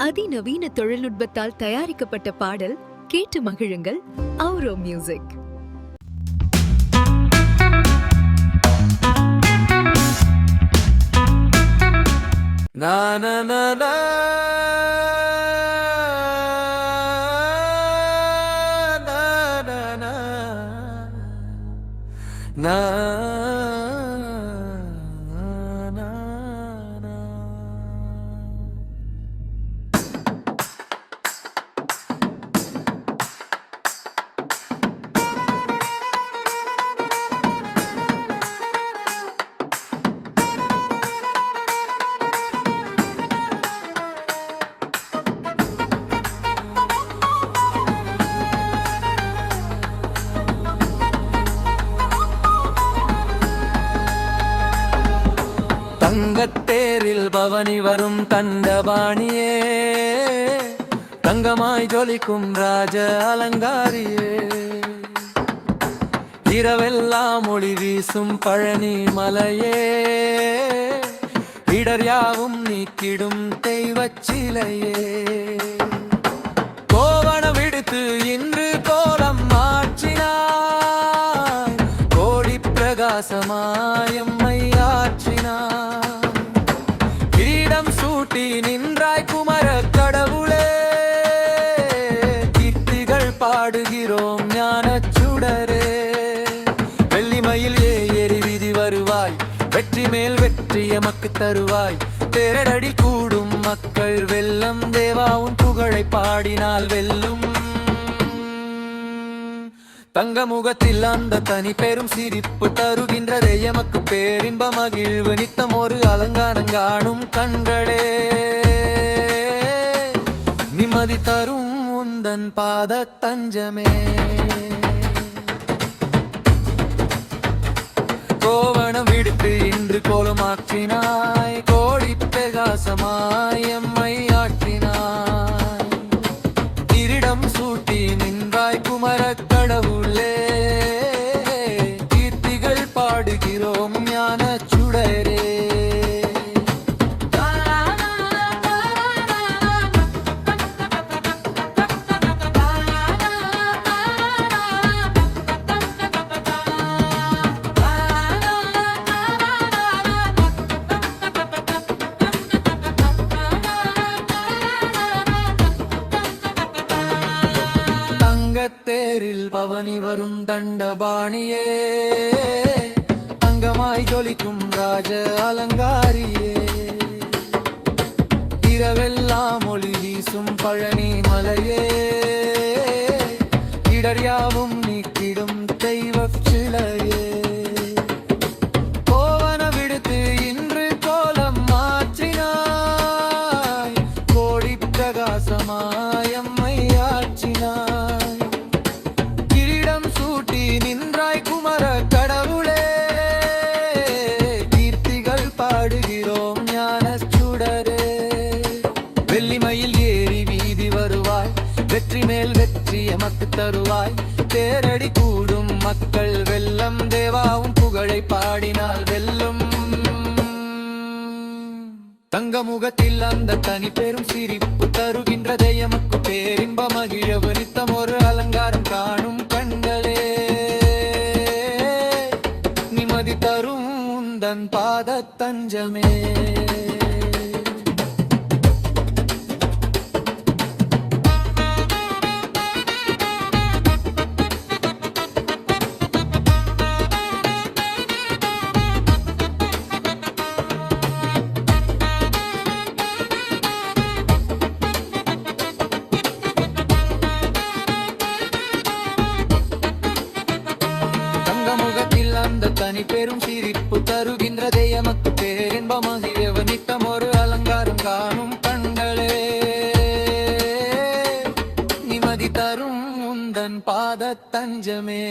அதிநவீன தொழில்நுட்பத்தால் தயாரிக்கப்பட்ட பாடல் கேட்டு மகிழுங்கள். Auro music. na na na na na na na na தங்கத்தேரில் பவனி வரும் தண்டபாணியே, தங்கமாய் ஜொலிக்கும் ராஜ அலங்காரியே, இரவெல்லாம் ஒளி வீசும் பழனி மலையே, இடர் யாவும் நீக்கிடும் தெய்வச் சிலையே, கோவணம் விடுத்து இன்று கோலம் மாற்றினாய், கோடி பிரகாசமாயம்மை ஆற்றினாய், சூட்டி நின்றாய் குமர கடவுளே, கீர்த்திகள் பாடுகிறோம் ஞானச் சுடரே, வெள்ளிமயில் ஏறி வீதி வருவாய், வெற்றி மேல் வெற்றி எமக்கு தருவாய், தேரடி கூடும் மக்கள் வெல்லம், தேவா உன் புகழை பாடினால் வெல்லும், தங்க முகத்தில் அந்த தனி பெரும் சிரிப்பு தருகின்றதே எமக்கு பேரின்ப மகிழ்வு, நித்தம் ஒரு அலங்காரங்காணும் கண்களே, நிம்மதி தரும் உந்தன் பாத தஞ்சமே, கோவணம் விடுத்து இன்று கோலமாற்றினாய், கோடி பிரகாசமாய் எம்மை ஆற்றினாய், கிரீடம் சூட்டி நின்றாய் குமர கடவுளே, கீர்த்திகள் பாடுகிறோம் ஞானச் சுடரே, தேரில் பவனி வரும் தண்டபாணியே, தங்கமாய் ஜொலிக்கும் ராஜ அலங்காரியே, இரவெல்லாம் ஒளி வீசும் பழனி மலையே, இடர் யாவும் நீக்கிடும் தெய்வச் சிலையே, கோவணம் விடுத்து இன்று கோலம் மாற்றினாய், கோடி பிரகாசமாயம்மை ஆற்றினாய், நின்றாய் குமர கடவுளே, கீர்த்திகள் பாடுகிறோம் ஞானச் சுடரே, வெள்ளிமயில் ஏறி வீதி வருவாய், வெற்றி மேல் வெற்றி எமக்கு தருவாய், தேரடி கூடும் மக்கள் வெல்லம், தேவாவும் புகழை பாடினால் வெல்லும், தங்க முகத்தில் அந்த தனி பெரும் சிரிப்பு தருகின்றதே எமக்கு பேரின்ப மகிழ்வு, நித்தம் ஒரு அலங்காரம் காணும் கண்களே, நிம்மதி தரும் உந்தன் பாத தஞ்சமே, அந்த தனி பெரும் சிரிப்பு தருகின்றதே எமக்கு பேரின்ப மகிழ்வு, நித்தம் ஒரு அலங்காரம் காணும் கண்களே, நிம்மதி தரும் உந்தன் பாத தஞ்சமே.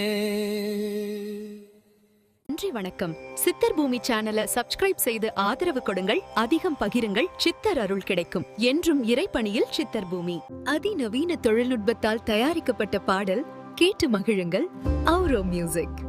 நன்றி, வணக்கம். சித்தர் பூமி சேனலை சப்ஸ்கிரைப் செய்து ஆதரவு கொடுங்கள், அதிகம் பகிருங்கள், சித்தர் அருள் கிடைக்கும். என்றும் இறைப்பணியில் சித்தர் பூமி. அதிநவீன தொழில்நுட்பத்தால் தயாரிக்கப்பட்ட பாடல் கேட்டு மகிழுங்கள். Auro music.